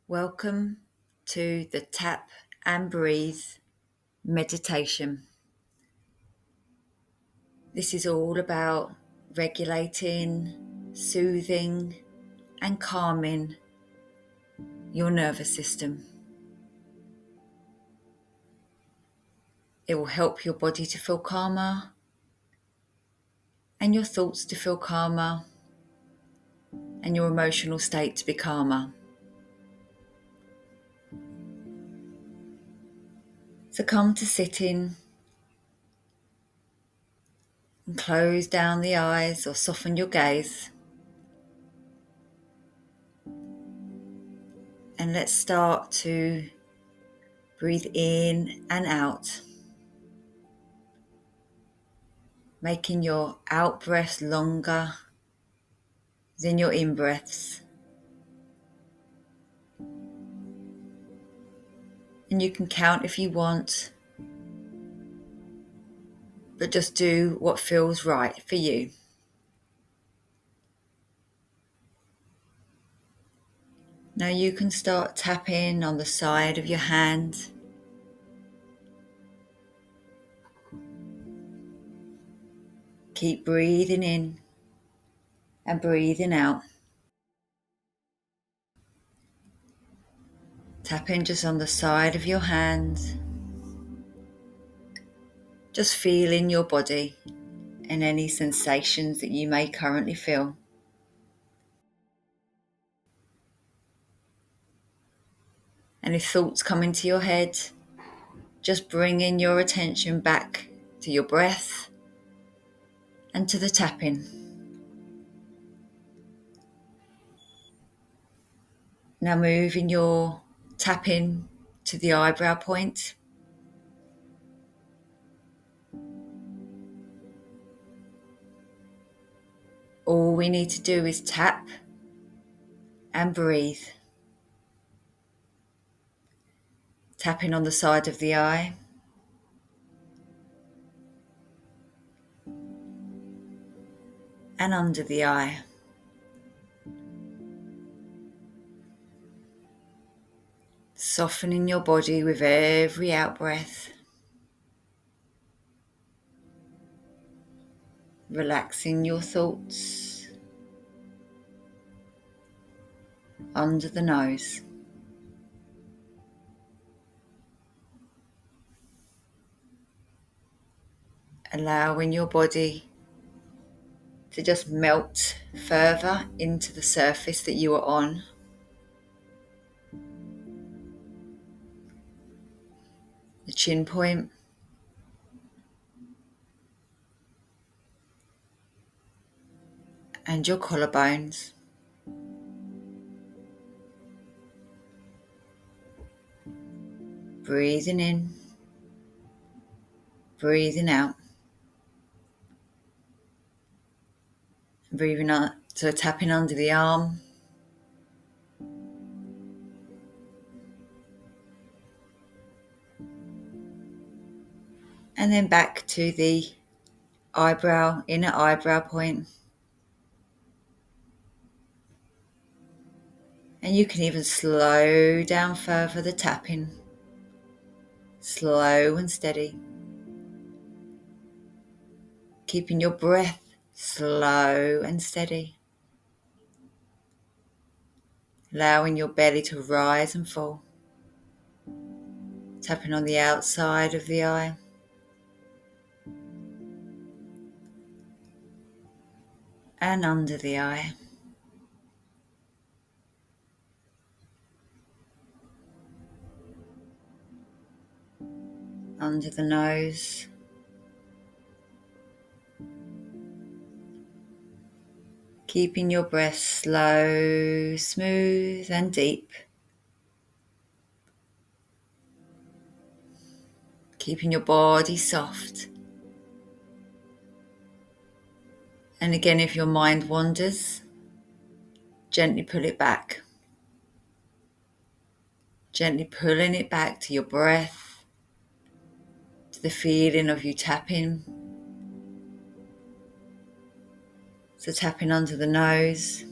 Welcome to the Tap and Breathe meditation. This is all about regulating, soothing, and calming your nervous system. It will help your body to feel calmer and your thoughts to feel calmer and your emotional state to be calmer. So come to sitting and close down the eyes or soften your gaze. And let's start to breathe in and out, making your out breaths longer than your in breaths. And you can count if you want, but just do what feels right for you. Now you can start tapping on the side of your hand. Keep breathing in and breathing out. Tapping just on the side of your hand. Just feeling your body and any sensations that you may currently feel. And if thoughts come into your head, just bringing your attention back to your breath and to the tapping. Now moving your tapping to the eyebrow point. All we need to do is tap and breathe. Tapping on the side of the eye. And under the eye. Softening your body with every out breath. Relaxing your thoughts. Under the nose. Allowing your body to just melt further into the surface that you are on. The chin point. And your collarbones. Breathing in. Breathing out. Breathing out, so tapping under the arm. And then back to the eyebrow, inner eyebrow point. And you can even slow down further the tapping. Slow and steady. Keeping your breath slow and steady. Allowing your belly to rise and fall. Tapping on the outside of the eye. And under the eye. Under the nose. Keeping your breath slow, smooth and deep. Keeping your body soft. And again, if your mind wanders, gently pull it back. Gently pulling it back to your breath, to the feeling of you tapping. So tapping under the nose.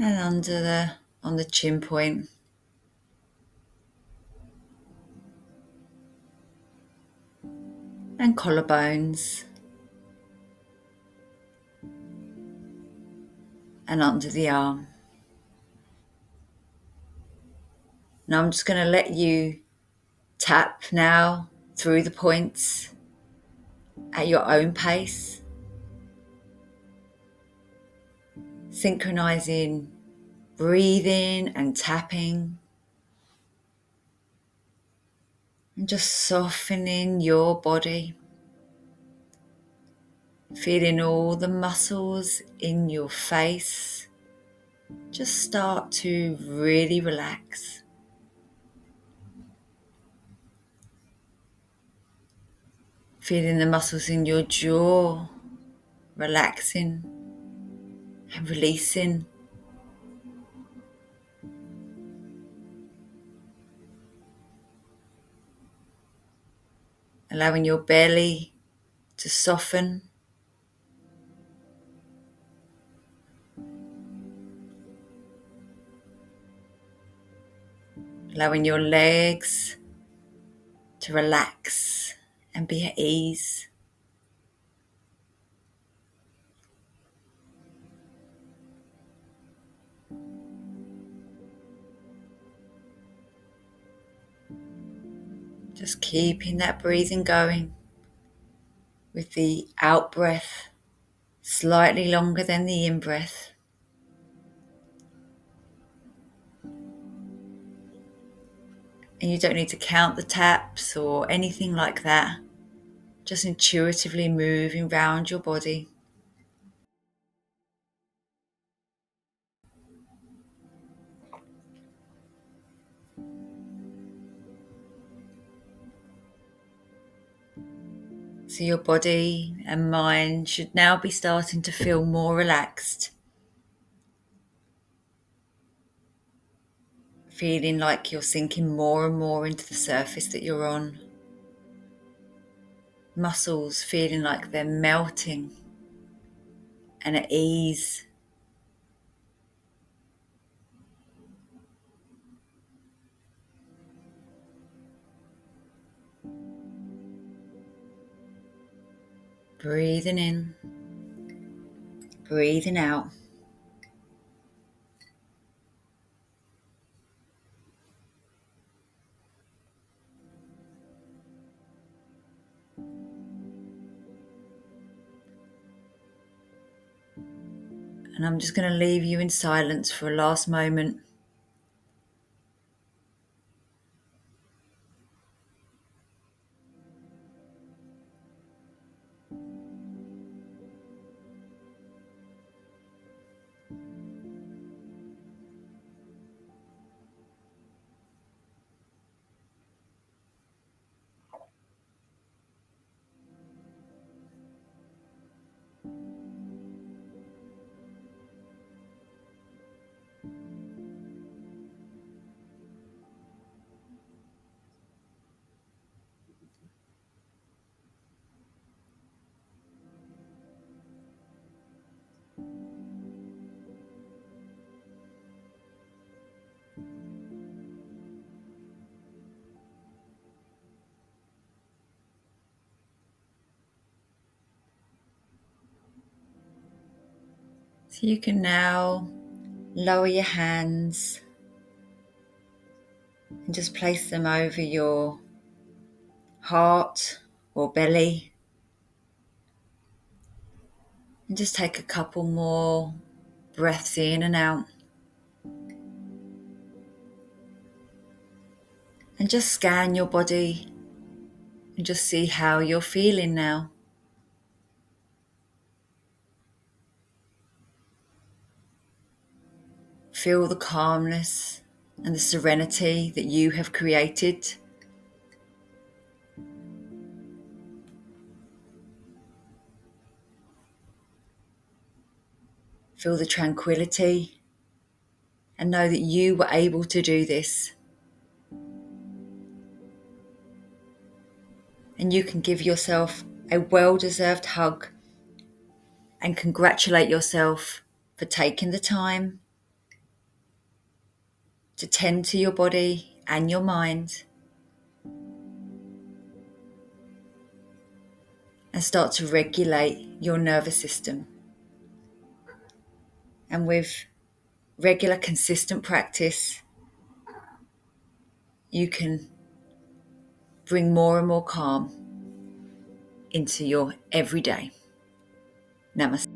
and on the chin point, and collarbones, and under the arm. Now I'm just going to let you tap now through the points at your own pace, synchronizing breathing and tapping, and just softening your body, feeling all the muscles in your face just start to really relax. Feeling the muscles in your jaw relaxing and releasing. Allowing your belly to soften. Allowing your legs to relax and be at ease. Just keeping that breathing going with the out breath slightly longer than the in breath. And you don't need to count the taps or anything like that. Just intuitively moving around your body. So your body and mind should now be starting to feel more relaxed. Feeling like you're sinking more and more into the surface that you're on. Muscles feeling like they're melting and at ease. Breathing in, breathing out. And I'm just going to leave you in silence for a last moment. So you can now lower your hands and just place them over your heart or belly. And just take a couple more breaths in and out. And just scan your body and just see how you're feeling now. Feel the calmness and the serenity that you have created. Feel the tranquility and know that you were able to do this. And you can give yourself a well-deserved hug and congratulate yourself for taking the time to tend to your body and your mind and start to regulate your nervous system. And with regular, consistent practice, you can bring more and more calm into your everyday. Namaste.